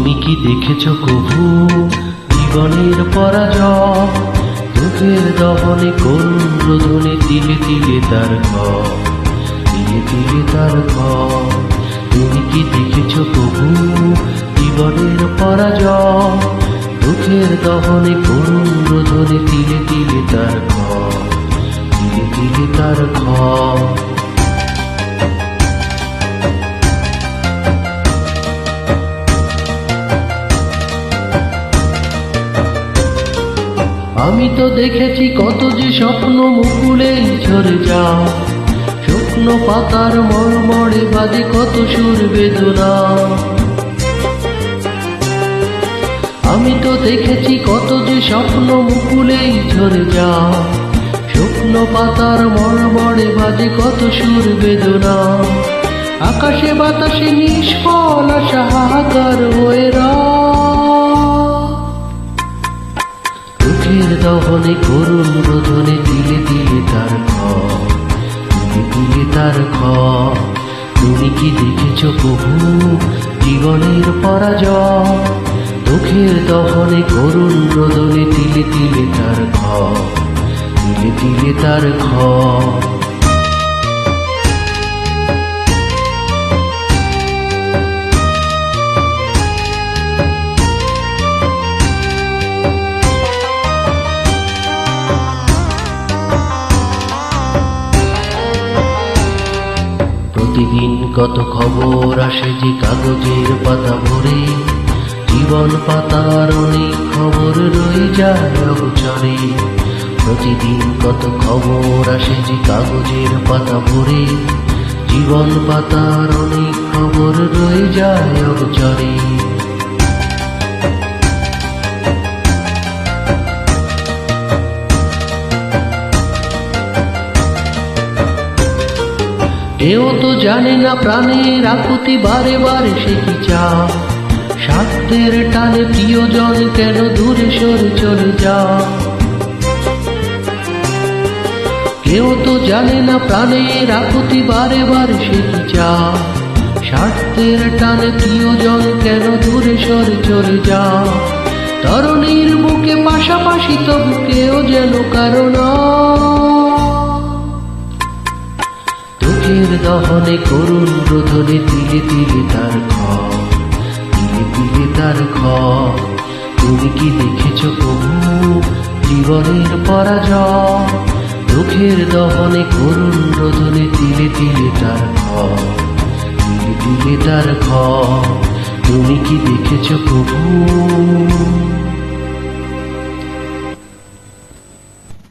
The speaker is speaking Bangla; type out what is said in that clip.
তুমি কি দেখেছ কভু জীবনের পরাজয়? দুঃখের দহনে করুণ রোদনে তিলে তিলে তার ঘর, তিলে তিলে তার ঘর। তুমি কি দেখেছ কভু জীবনের পরাজয়? দুঃখের দহনে করুণ রোদনে তিলে তিলে তার ঘর, তিলে তিলে তার ঘর। আমি তো দেখেছি কত যে স্বপ্ন মুকুলে ঝরে যায়, শুকনো পাতার মড়মড়ে বাজে কত সুর বেদনা। আমি তো দেখেছি কত যে স্বপ্ন মুকুলে ঝরে যায়, শুকনো পাতার মড়মড়ে বাজে কত সুর বেদনা। আকাশে বাতাসে নিষ্ফল আশা হাহাকার হয়ে দুঃখের দহনে করুণ রোদনে তিলে তিলে তার ঘর, তিলে তিলে তার ঘর। তুমি কি দেখেছ কভু জীবনের পরাজয়? দুঃখের দহনে করুণ রোদনে তিলে তিলে তার ঘর, তিলে তিলে তার ঘর। প্রতিদিন কত খবর আসে যে কাগজের পাতা ভরে, জীবন পাতার অনেক খবর রয়ে যায় অগোচরে। প্রতিদিন কত খবর আসে যে কাগজের পাতা ভরে, জীবন পাতার অনেক খবর রয়ে যায় অগোচরে। কেউ তো জানে না প্রাণের আকুতি বারে বারে সে কি চায়, স্বার্থের টানে প্রিয়জন কেন দূরে সরে চলে যায়। কেউ তো জানে না প্রাণের আকুতি বারে বারে সে কি চায়, স্বার্থের টানে প্রিয়জন কেন দূরে সরে চলে যায়। তরুণীর বুকে পাশাপাশি তবু কেউ যেন কারণ দুঃখের দহনে করুণ রোদনে তিলে তিলে তার ঘর, তিলে তিলে তার ঘর। তুমি কি দেখেছ কভু জীবনের পরাজয়? দুঃখের দহনে করুণ রোদনে তিলে তিলে তার ঘর, তিলে তিলে তার ঘর। তুমি কি দেখেছ কভু?